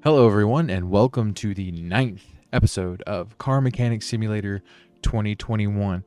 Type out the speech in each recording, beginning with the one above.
Hello, everyone, and welcome to the 9th episode of Car Mechanic Simulator 2021.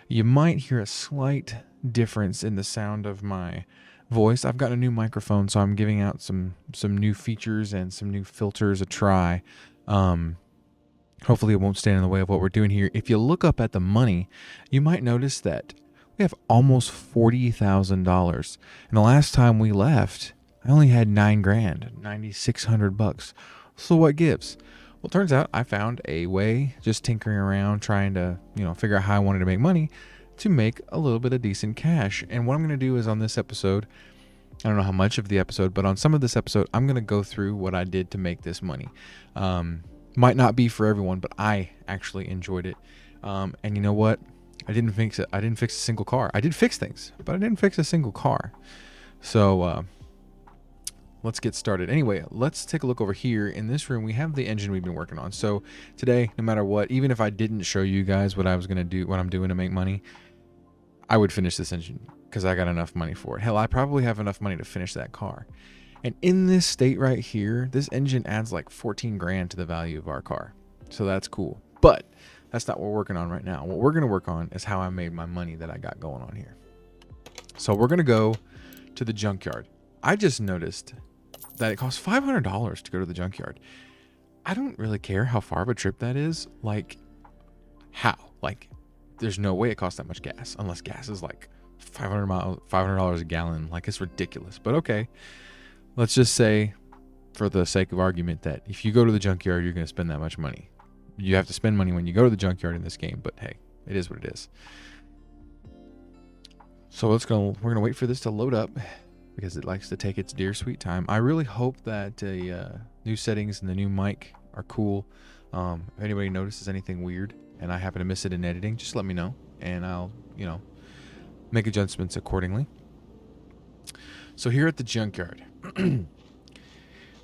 You might hear a slight difference in the sound of my voice. I've got a new microphone, so I'm giving out some new features and some new filters a try. Hopefully, it won't stand in the way of what we're doing here. If you look up at the money, you might notice that we have almost $40,000. And the last time we left, I only had $9,000, $9,600. So what gives? Well, it turns out I found a way, just tinkering around, trying to, figure out how I wanted to make money, to make a little bit of decent cash. And what I'm going to do is on this episode, I don't know how much of the episode, but on some of this episode, I'm going to go through what I did to make this money. Might not be for everyone, but I actually enjoyed it. And you know what? I didn't fix it. I didn't fix a single car. I did fix things, but I didn't fix a single car. So let's get started. Anyway, let's take a look over here. In this room, we have the engine we've been working on. So today, no matter what, even if I didn't show you guys what I was going to do, what I'm doing to make money, I would finish this engine because I got enough money for it. Hell, I probably have enough money to finish that car. And in this state right here, this engine adds like 14 grand to the value of our car. So that's cool. But that's not what we're working on right now. What we're going to work on is how I made my money that I got going on here. So we're going to go to the junkyard. I just noticed that it costs $500 to go to the junkyard. I don't really care how far of a trip that is. Like, how? Like, there's no way it costs that much gas, unless gas is like $500 a gallon. Like, it's ridiculous. But okay, let's just say, for the sake of argument, that if you go to the junkyard, you're going to spend that much money. You have to spend money when you go to the junkyard in this game, but hey, it is what it is. So we're gonna wait for this to load up, because it likes to take its dear sweet time. I really hope that the new settings and the new mic are cool. If anybody notices anything weird and I happen to miss it in editing, just let me know and I'll, make adjustments accordingly. So here at the junkyard,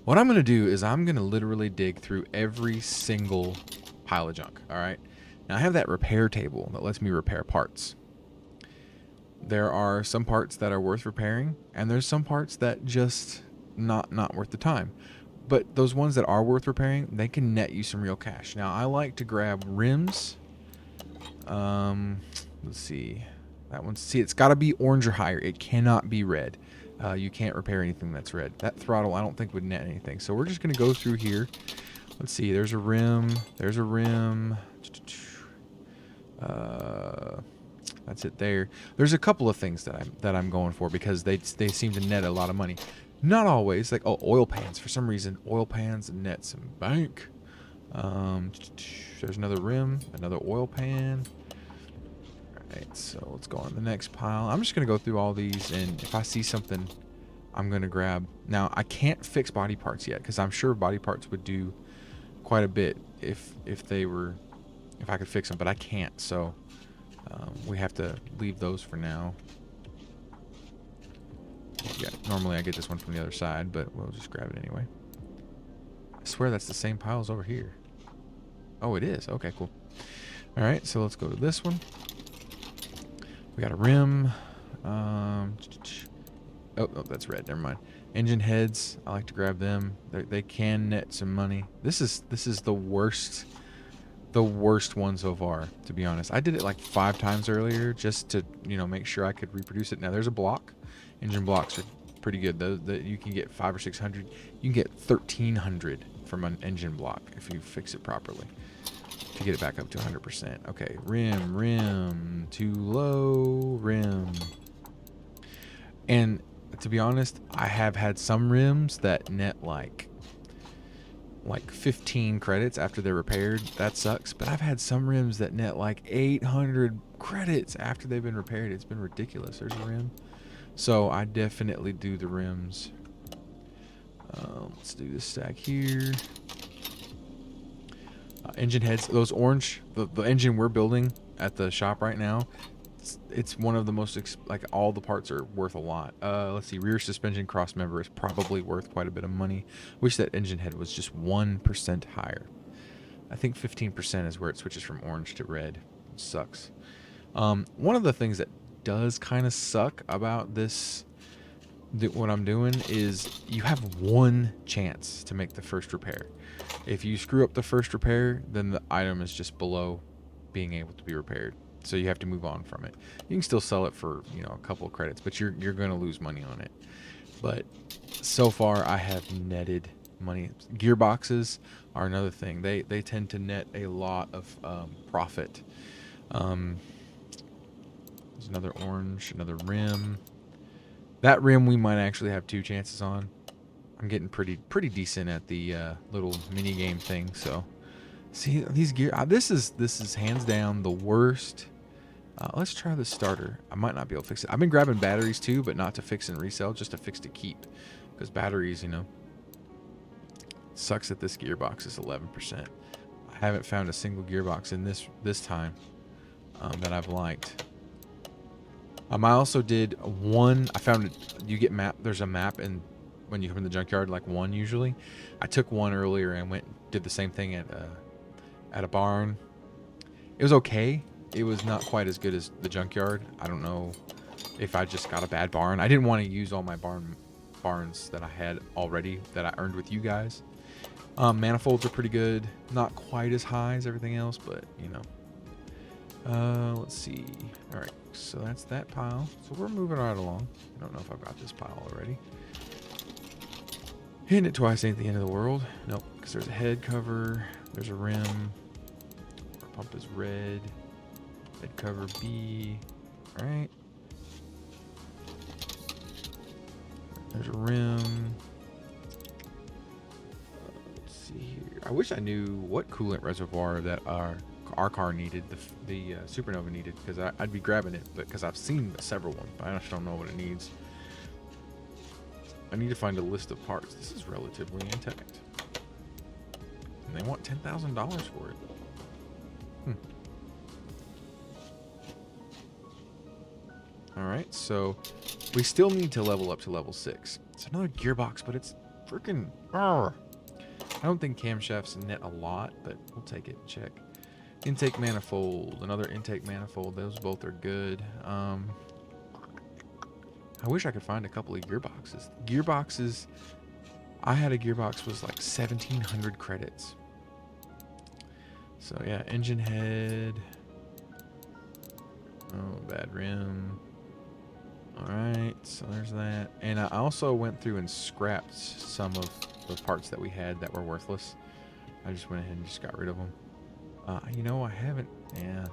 what I'm going to do is I'm going to literally dig through every single pile of junk. All right. Now I have that repair table that lets me repair parts. There are some parts that are worth repairing, and there's some parts that just not worth the time. But those ones that are worth repairing, they can net you some real cash. Now, I like to grab rims. Let's see. That one, it's got to be orange or higher. It cannot be red. You can't repair anything that's red. That throttle, I don't think would net anything. So we're just going to go through here. Let's see. There's a rim. There's a rim. That's it there. There's a couple of things that I'm going for because they seem to net a lot of money. Not always. Like, oil pans. For some reason, oil pans net some bank. There's another rim, another oil pan. Alright, so let's go on the next pile. I'm just going to go through all these, and if I see something, I'm going to grab. Now, I can't fix body parts yet because I'm sure body parts would do quite a bit if I could fix them, but I can't, so we have to leave those for now. Yeah, normally I get this one from the other side, but we'll just grab it anyway. I swear that's the same pile as over here. Oh, it is. Okay, cool. All right, so let's go to this one. We got a rim. Oh, that's red. Never mind. Engine heads. I like to grab them. They can net some money. This is the worst one so far, to be honest. I did it like 5 times earlier just to make sure I could reproduce it. Now there's a block. Engine blocks are pretty good. That you can get 500 or 600. You can get 1,300 from an engine block if you fix it properly, to get it back up to 100%. Okay, rim, too low, rim. And to be honest, I have had some rims that net like 15 credits after they're repaired. That sucks. But I've had some rims that net like 800 credits after they've been repaired. It's been ridiculous. There's a rim. So I definitely do the rims. Let's do this stack here. Engine heads, those orange, the engine we're building at the shop right now, it's one of the most, like, all the parts are worth a lot. Let's see, rear suspension cross member is probably worth quite a bit of money. Wish that engine head was just 1% higher. I think 15% is where it switches from orange to red. It sucks. One of the things that does kind of suck about this what I'm doing is you have one chance to make the first repair. If you screw up the first repair, then the item is just below being able to be repaired. So you have to move on from it. You can still sell it for, you know, a couple of credits, but you're going to lose money on it. But so far I have netted money. Gearboxes are another thing. They tend to net a lot of profit. There's another orange, another rim. That rim we might actually have 2 chances on. I'm getting pretty decent at the little mini game thing. So see these gear. This is hands down the worst. Let's try the starter. I might not be able to fix it. I've been grabbing batteries too, but not to fix and resell, just to fix to keep. Because batteries, you know, sucks that this gearbox is 11%. I haven't found a single gearbox in this time that I've liked. I also did one. I found it. You get map. There's a map, and when you come in the junkyard, like one usually. I took one earlier and went did the same thing at a barn. It was okay. It was not quite as good as the junkyard. I don't know if I just got a bad barn. I didn't want to use all my barns that I had already that I earned with you guys. Manifolds are pretty good. Not quite as high as everything else, but you know. Let's see. All right, so that's that pile. So we're moving right along. I don't know if I've got this pile already. Hitting it twice ain't the end of the world. Nope, because there's a head cover. There's a rim. Our pump is red. Head cover B. All right. There's a rim. Let's see here. I wish I knew what coolant reservoir that our car needed, the Supernova needed, because I'd be grabbing it, but because I've seen several ones, but I just don't know what it needs. I need to find a list of parts. This is relatively intact. And they want $10,000 for it. Alright, so we still need to level up to level 6. It's another gearbox, but it's freaking... I don't think camshafts net a lot, but we'll take it and check. Intake manifold, another intake manifold. Those both are good. I wish I could find a couple of gearboxes. Gearboxes, I had a gearbox was like 1,700 credits. So yeah, engine head. Oh, bad rim. Alright, so there's that. And I also went through and scrapped some of the parts that we had that were worthless. I just went ahead and just got rid of them. You know, I haven't... Yeah.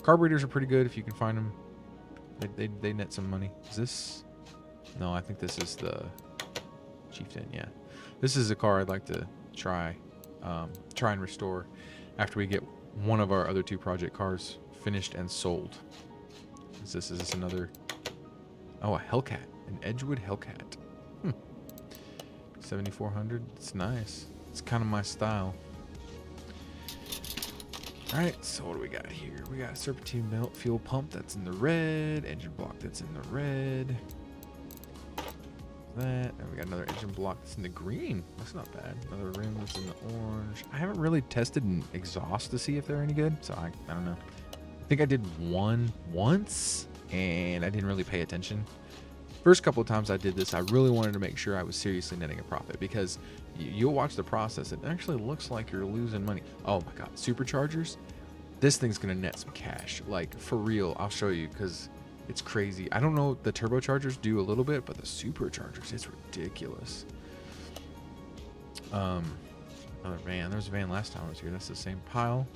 Carburetors are pretty good if you can find them. They net some money. Is this... No, I think this is the Chieftain, yeah. This is a car I'd like to try and restore after we get one of our other 2 project cars finished and sold. Is this another... Oh, a Hellcat. An Edgewood Hellcat. 7,400. It's nice. It's kind of my style. Alright, so what do we got here? We got a serpentine belt fuel pump that's in the red. Engine block that's in the red. That. And we got another engine block that's in the green. That's not bad. Another rim that's in the orange. I haven't really tested an exhaust to see if they're any good. So I don't know. I think I did one once. And I didn't really pay attention. First couple of times I did this, I really wanted to make sure I was seriously netting a profit, because you'll watch the process. It actually looks like you're losing money. Oh my God, superchargers. This thing's going to net some cash. Like, for real, I'll show you, because it's crazy. I don't know, the turbochargers do a little bit, but the superchargers, it's ridiculous. Another van. There was a van last time I was here. That's the same pile.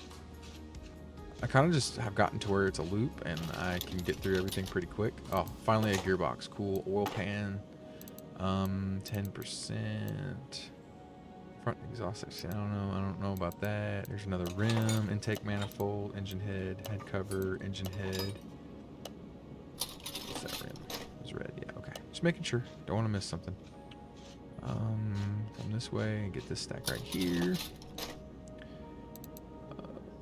I kind of just have gotten to where it's a loop and I can get through everything pretty quick. Oh, finally a gearbox. Cool. Oil pan. 10%. Front exhaust section. I don't know about that. There's another rim, intake manifold, engine head, head cover, engine head. What's that rim? It's red. Yeah, okay. Just making sure. Don't want to miss something. Come this way and get this stack right here.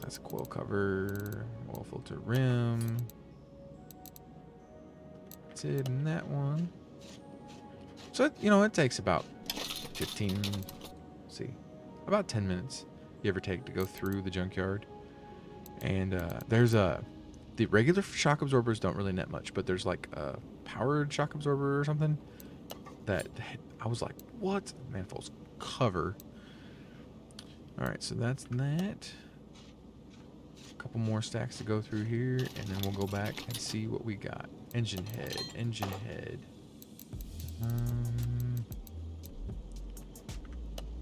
That's a coil cover, oil filter rim. That's it in that one. So, you know, it takes about 15, about 10 minutes, give or take, to go through the junkyard. And there's the regular shock absorbers don't really net much, but there's like a powered shock absorber or something. that I was like, what? Manifolds cover. All right, so that's that. A couple more stacks to go through here, and then we'll go back and see what we got. Engine head, engine head.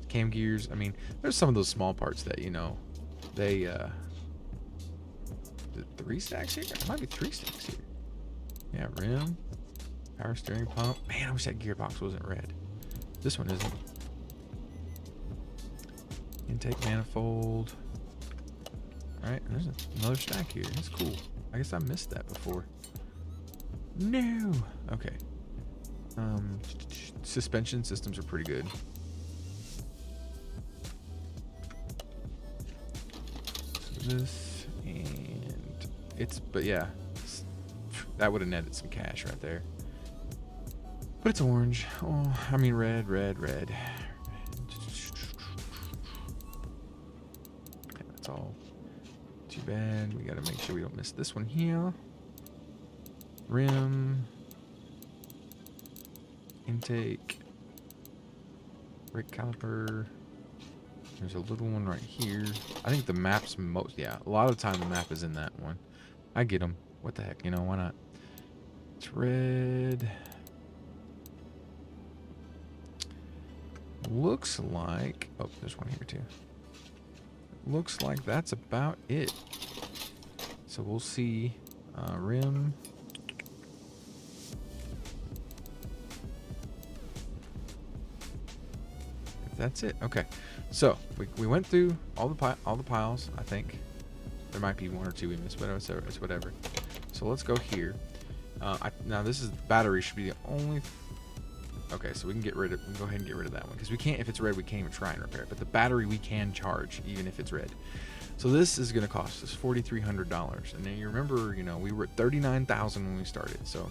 Cam gears. I mean, there's some of those small parts that, you know, they, 3 stacks here? It might be 3 stacks here. Yeah, rim, power steering pump. Man, I wish that gearbox wasn't red. This one isn't. Intake manifold. All right, there's another stack here. That's cool. I guess I missed that before. No. Okay. Suspension systems are pretty good. So this and but yeah, that would have netted some cash right there. But it's orange. Oh, I mean red. That's all. Too bad. We gotta make sure we don't miss this one here. Rim. Intake. Brake caliper. There's a little one right here. I think the map's yeah, a lot of the time the map is in that one. I get them. What the heck, you know, why not? It's red. Looks like, oh, there's one here too. Looks like that's about it. So we'll see. Rim. That's it. Okay, so we went through all the piles. I think there might be 1 or 2 we missed, but it's whatever. So let's go here. Now this is battery should be the only. Okay, so we can go ahead and get rid of that one because we can't. If it's red, we can't even try and repair it. But the battery we can charge even if it's red. So this is going to cost us $4,300. And then you remember, you know, we were at 39,000 when we started. So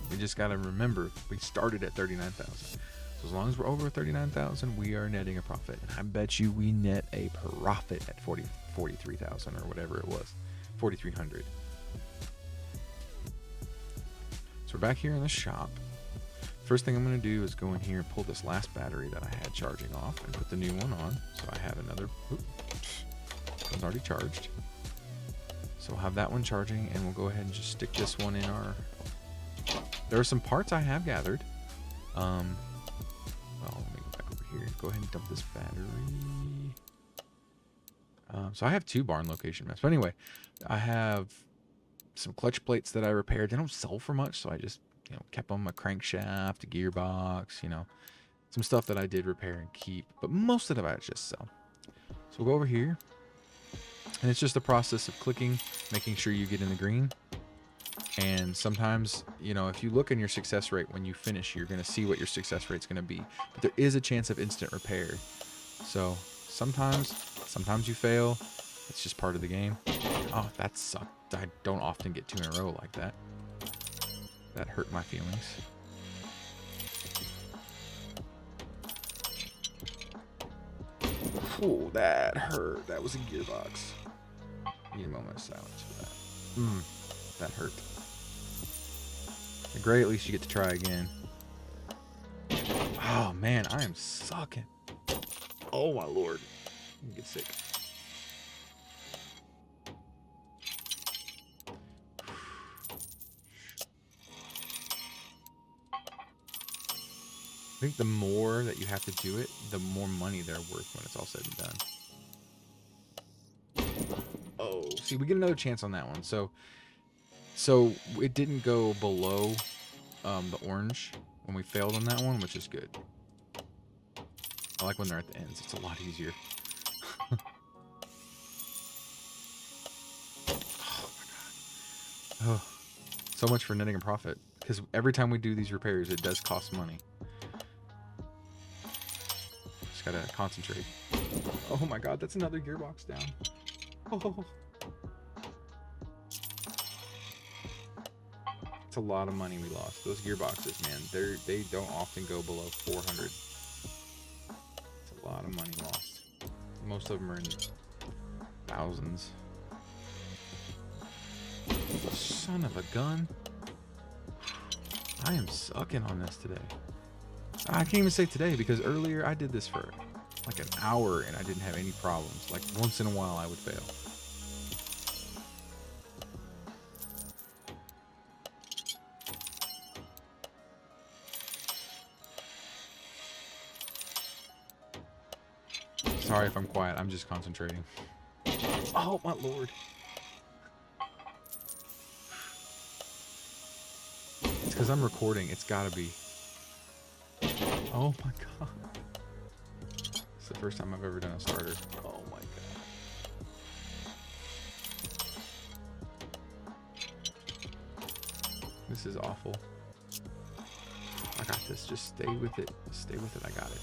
we just got to remember we started at 39,000. So as long as we're over 39,000, we are netting a profit. And I bet you we net a profit at 43,000 or whatever it was, 4,300. So we're back here in the shop. First thing I'm going to do is go in here and pull this last battery that I had charging off and put the new one on. So I have another. One's already charged. So we'll have that one charging, and we'll go ahead and just stick this one in our. There are some parts I have gathered. Well, let me go back over here. Go ahead and dump this battery. So I have 2 barn location maps. But anyway, I have some clutch plates that I repaired. They don't sell for much, so I just, you know, kept them. A crankshaft, a gearbox, you know, some stuff that I did repair and keep. But most of it I just sell. So we'll go over here. And it's just a process of clicking, making sure you get in the green. And sometimes, you know, if you look in your success rate when you finish, you're going to see what your success rate's going to be. But there is a chance of instant repair. So sometimes you fail. It's just part of the game. Oh, that sucked. I don't often get 2 in a row like that. That hurt my feelings. Oh, that hurt. That was a gearbox. Need a moment of silence for that. That hurt. Great, at least you get to try again. Oh man, I am sucking. Oh my lord. I'm gonna get sick. I think the more that you have to do it, the more money they're worth when it's all said and done. Oh, see, we get another chance on that one. So it didn't go below the orange when we failed on that one, which is good. I like when they're at the ends. It's a lot easier. Oh my god. Oh, so much for netting a profit. Because every time we do these repairs, it does cost money. Just gotta concentrate. Oh my god, that's another gearbox down. Oh. It's a lot of money we lost. Those gearboxes, man, they don't often go below 400. It's a lot of money lost. Most of them are in thousands. Son of a gun. I am sucking on this today. I can't even say today because earlier I did this for like an hour and I didn't have any problems. Like once in a while I would fail. Sorry if I'm quiet. I'm just concentrating. Oh my lord. It's because I'm recording. It's gotta be. Oh my god. It's the first time I've ever done a starter. Oh my god. This is awful. I got this. Just stay with it. Just stay with it. I got it.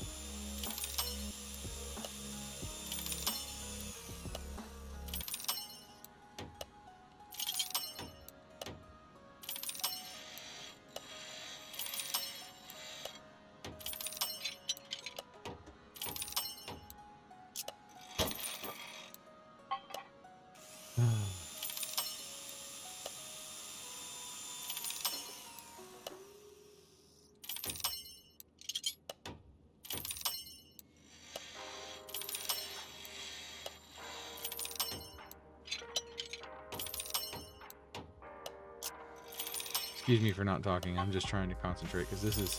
Excuse me for not talking. I'm just trying to concentrate because this is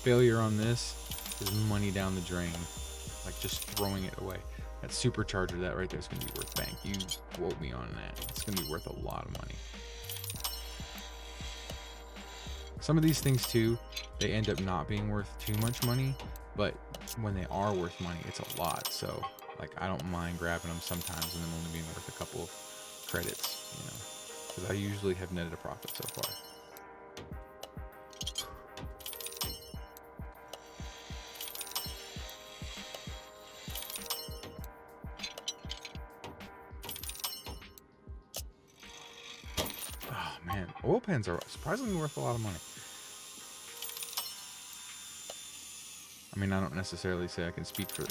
failure on this is money down the drain. Like just throwing it away. That supercharger, that right there is going to be worth bank. You quote me on that. It's going to be worth a lot of money. Some of these things too, they end up not being worth too much money, but when they are worth money, it's a lot. So like I don't mind grabbing them sometimes and them only being worth a couple of credits, you know, because I usually have netted a profit so far. Oh man, oil pans are surprisingly worth a lot of money. I mean, I don't necessarily say I can speak for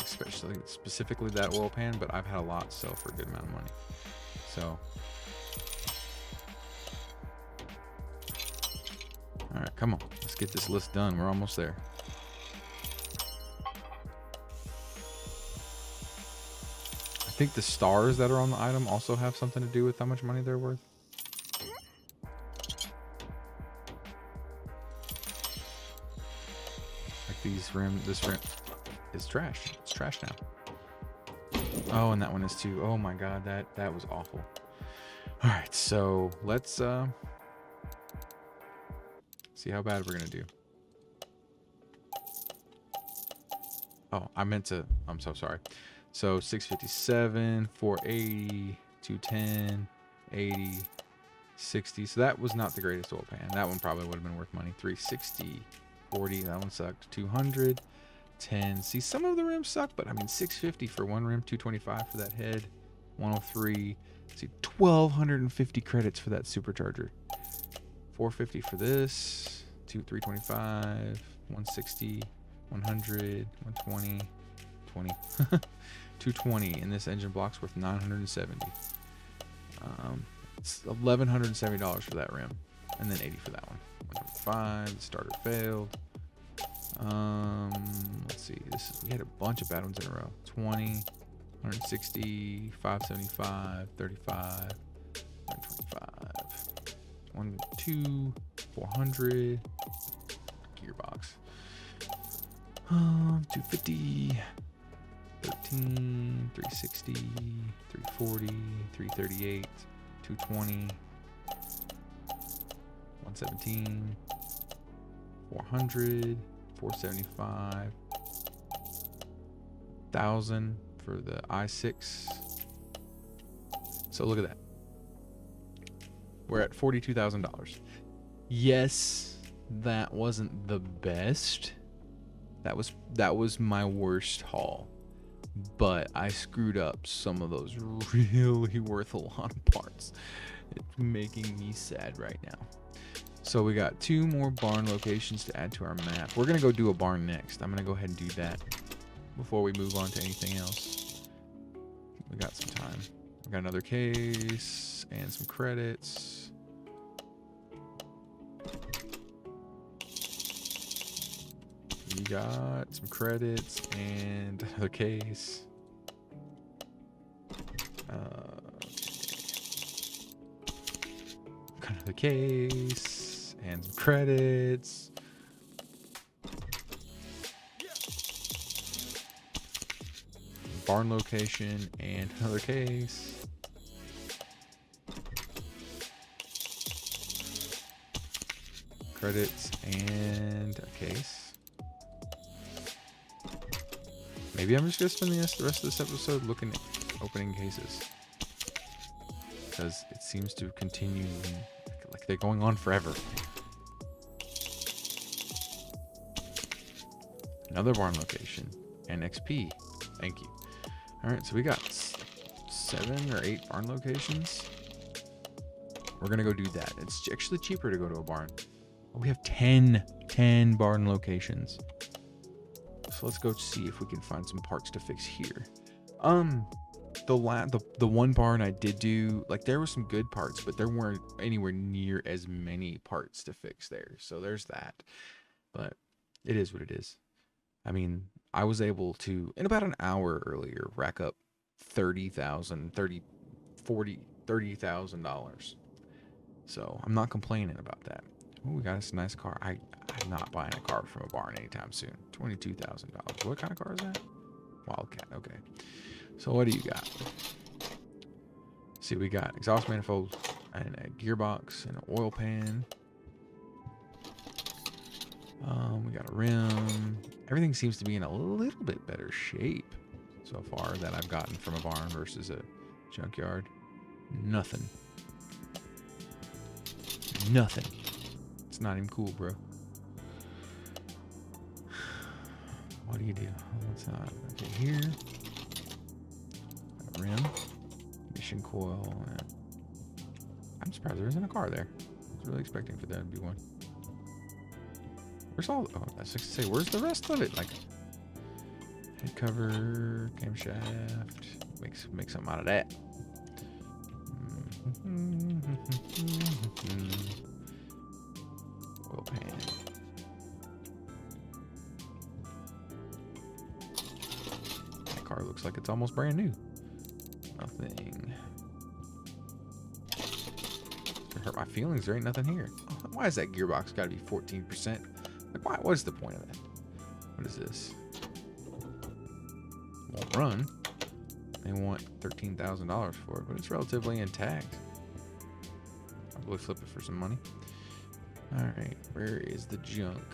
specifically that oil pan, but I've had a lot sell for a good amount of money. So, all right, come on, let's get this list done. We're almost there. I think the stars that are on the item also have something to do with how much money they're worth. This rim is trash. It's trash now. Oh, and that one is too. Oh my god, that was awful. All right, so let's see how bad we're gonna do. Oh, I meant to. I'm so sorry. So 657, 480, 210, 80, 60. So that was not the greatest oil pan. That one probably would have been worth money. 360. 40, that one sucked. 200, 10. See, some of the rims suck, but I mean 650 for one rim, 225 for that head, 103. See, 1250 credits for that supercharger. 450 for this, 325, 160, 100, 120, 20, 220, and this engine block's worth 970. It's $1,170 for that rim, and then 80 for that one. 105, the starter failed. Let's see, we had a bunch of bad ones in a row. 20, 160, 575, 35, 125, 1, 2, 400, gearbox. 250, 13, 360, 340, 338, 220, 117, 400, 475, 1,000 for the i6. So look at that. We're at $42,000. Yes, that wasn't the best. That was my worst haul. But I screwed up some of those really worth a lot of parts. It's making me sad right now. So we got 2 more barn locations to add to our map. We're going to go do a barn next. I'm going to go ahead and do that before we move on to anything else. We got some time. We got another case and some credits. You got some credits and a case. Kind of the case and some credits. Barn location and another case. Credits and a case. Maybe I'm just gonna spend the rest of this episode looking at opening cases, because it seems to continue like they're going on forever. Another barn location and XP. Thank you. All right, so we got 7 or 8 barn locations. We're gonna go do that. It's actually cheaper to go to a barn. We have 10 barn locations. So let's go see if we can find some parts to fix here. The one barn I did do, like, there were some good parts, but there weren't anywhere near as many parts to fix there. So there's that. But it is what it is. I mean, I was able to, in about an hour earlier, rack up $30,000. So I'm not complaining about that. Oh, we got us a nice car. I'm not buying a car from a barn anytime soon. $22,000. What kind of car is that? Wildcat. Okay. So what do you got? See, we got exhaust manifold and a gearbox and an oil pan. We got a rim. Everything seems to be in a little bit better shape so far that I've gotten from a barn versus a junkyard. Nothing. It's not even cool, bro. What do you do? What's that? Okay, here. Got a rim. Mission coil. I'm surprised there isn't a car there. I was really expecting for there to be one. Where's all? Oh, that's like to say, where's the rest of it? Like, head cover, camshaft. Make something out of that. Oil pan. That car looks like it's almost brand new. Nothing. It hurt my feelings. There ain't nothing here. Why is that gearbox got to be 14%? Like, why? What is the point of that? What is this? Won't run. They want $13,000 for it, but it's relatively intact. Probably flip it for some money. All right, where is the junk?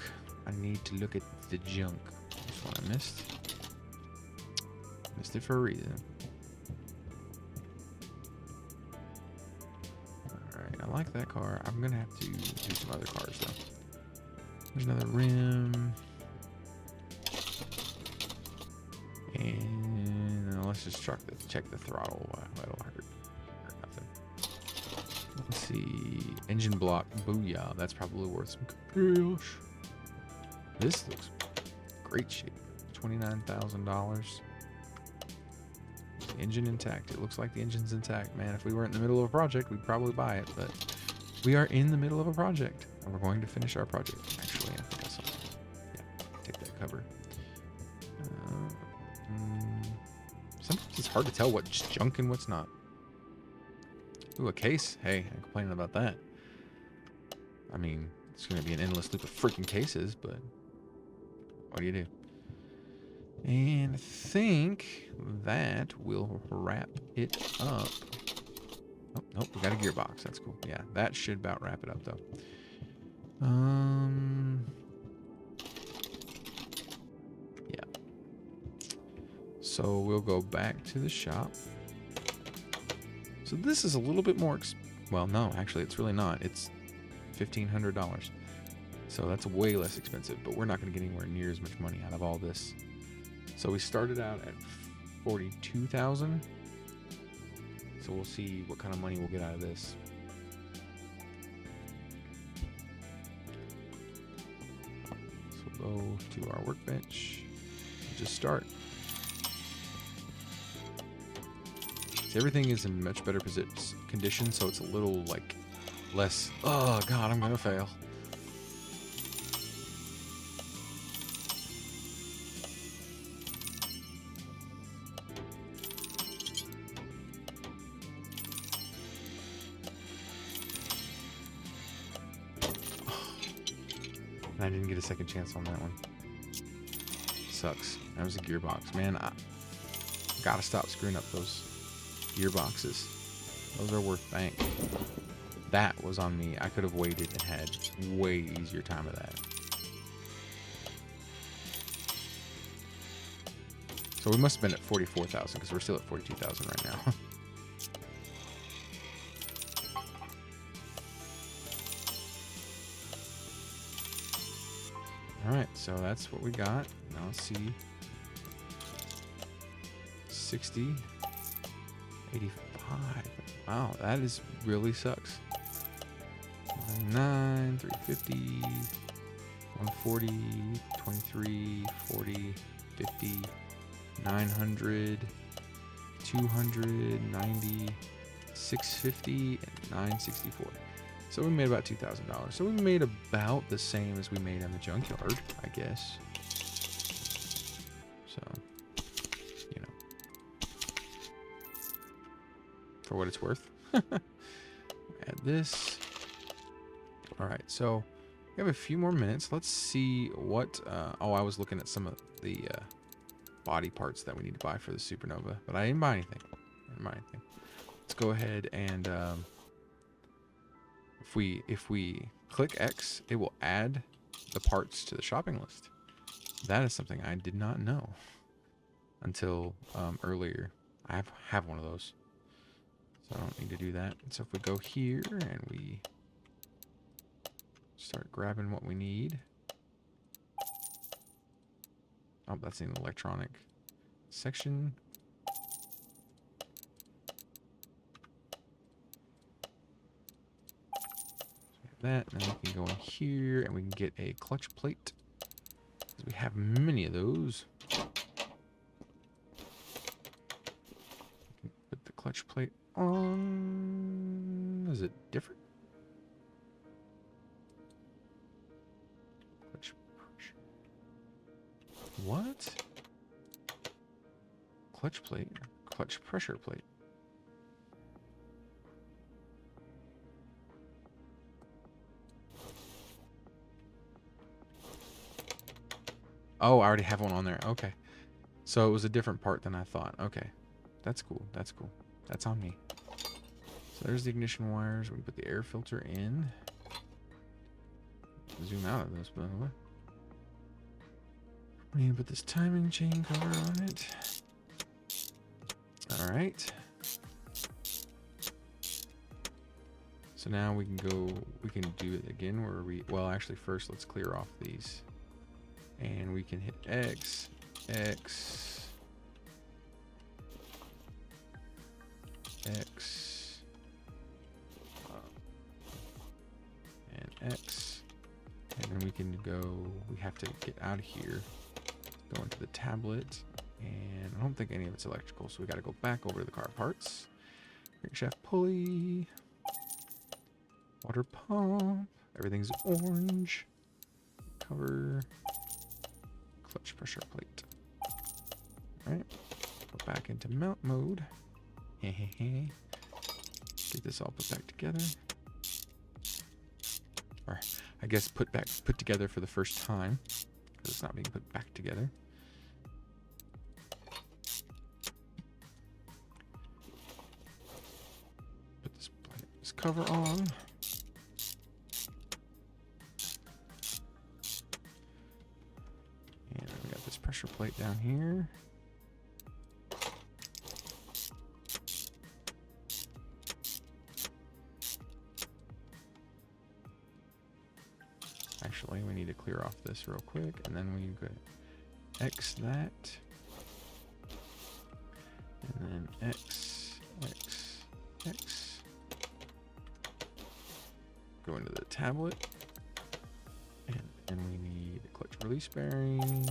I need to look at the junk. This one I missed. Missed it for a reason. All right, I like that car. I'm gonna have to do some other cars though. There's another rim. And let's just check the throttle. That'll hurt nothing. Let's see. Engine block. Booyah. That's probably worth some cash. This looks great shape. $29,000. Engine intact. It looks like the engine's intact. Man, if we weren't in the middle of a project, we'd probably buy it. But we are in the middle of a project. And we're going to finish our project. Actually, I think I saw it. Yeah, take that cover. Sometimes it's hard to tell what's junk and what's not. Ooh, a case. Hey, I'm complaining about that. I mean, it's going to be an endless loop of freaking cases, but what do you do? And I think that will wrap it up. Oh, nope, we got a gearbox. That's cool. Yeah, that should about wrap it up, though. Yeah. So we'll go back to the shop. So this is a little bit more, well, no, actually, it's really not. It's $1,500. So that's way less expensive, but we're not going to get anywhere near as much money out of all this. So we started out at $42,000. So we'll see what kind of money we'll get out of this. So we'll go to our workbench and just start. So everything is in much better condition, so it's a little like less. Oh God, I'm gonna fail. And I didn't get a second chance on that one. Sucks. That was a gearbox. Man, I gotta stop screwing up those gearboxes. Those are worth bank. That was on me. I could have waited and had way easier time of that. So we must have been at 44,000 because we're still at 42,000 right now. Alright, so that's what we got. Now let's see. 60. 85. Wow, that is really sucks. 99, 350, 140, 23, 40, 50, 900, 200, 90, 650, and 964. So we made about $2,000. So we made about the same as we made on the junkyard, I guess. So, you know, for what it's worth. Add this. All right, so we have a few more minutes. Let's see what. Oh, I was looking at some of the body parts that we need to buy for the Supernova, but I didn't buy anything. Let's go ahead and if we click X, it will add the parts to the shopping list. That is something I did not know until earlier. I have one of those, so I don't need to do that. So if we go here and we start grabbing what we need. Oh, that's an electronic section. That, and then we can go in here and we can get a clutch plate. We have many of those. Put the clutch plate on. Is it different? Clutch pressure. What? Clutch plate? Clutch pressure plate. Oh, I already have one on there. Okay. So it was a different part than I thought. Okay. That's cool. That's cool. That's on me. So there's the ignition wires. We can put the air filter in. Zoom out of this, by the way. We need to put this timing chain cover on it. Alright. So now we can do it again where well, actually first let's clear off these. And we can hit X, X, X, and X. And then we can go, we have to get out of here, go into the tablet, and I don't think any of it's electrical, so we got to go back over to the car parts. Crankshaft pulley, water pump, everything's orange, cover, clutch pressure plate. Alright, go back into mount mode. Get this all put back together. Or I guess put together for the first time, because it's not being put back together. Put this cover on. Pressure plate down here. Actually, we need to clear off this real quick, and then we could X that, and then X, X, X. Go into the tablet, and we need a clutch release bearing.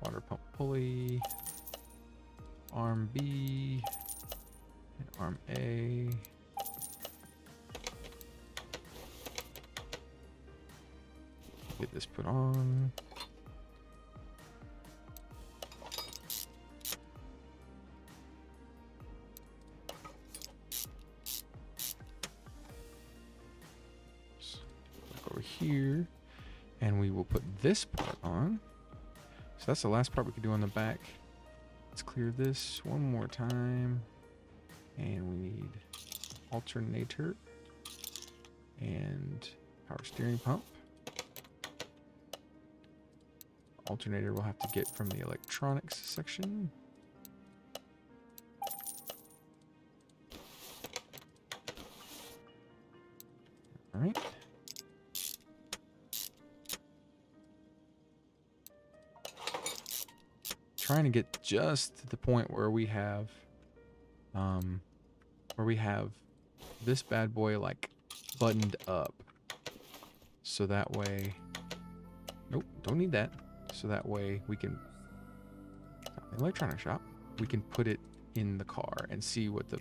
Water pump pulley, arm B, and arm A. Get this put on. here, and we will put this part on. So that's the last part we can do on the back. Let's clear this one more time. And we need alternator and power steering pump. Alternator we'll have to get from the electronics section. All right. Trying to get just to the point where we have this bad boy like buttoned up, so that way, nope, don't need that. So that way we can, the electronic shop, we can put it in the car and see what the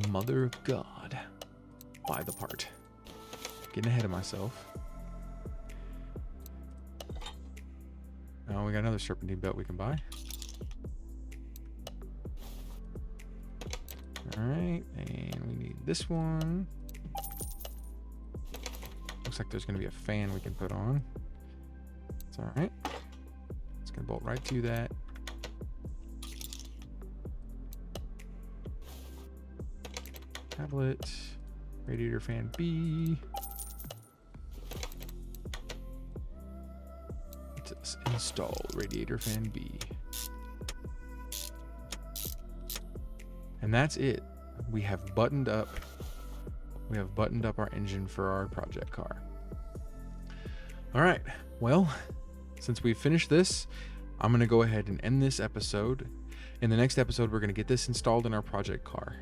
mother of God, buy the part. Getting ahead of myself. Oh, we got another serpentine belt we can buy. All right, and we need this one. Looks like there's going to be a fan we can put on. It's all right. It's going to bolt right to that. Tablet, radiator fan B. Let's install radiator fan B. And that's it. We have buttoned up our engine for our project car. All right. Well, since we've finished this, I'm going to go ahead and end this episode. In the next episode, we're going to get this installed in our project car,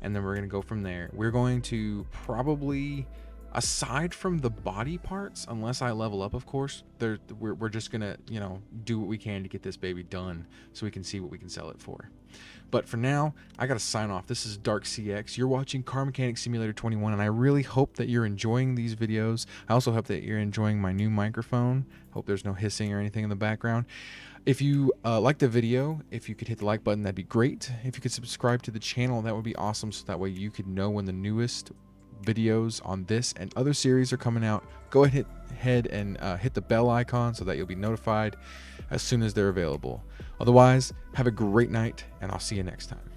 and then we're going to go from there. We're going to probably, aside from the body parts, unless I level up, of course, we're just going to, do what we can to get this baby done so we can see what we can sell it for. But for now, I got to sign off. This is Dark CX. You're watching Car Mechanic Simulator 21, and I really hope that you're enjoying these videos. I also hope that you're enjoying my new microphone. Hope there's no hissing or anything in the background. If you like the video, if you could hit the like button, that'd be great. If you could subscribe to the channel, that would be awesome, so that way you could know when the newest videos on this and other series are coming out. Go ahead and hit the bell icon so that you'll be notified as soon as they're available. Otherwise, have a great night, and I'll see you next time.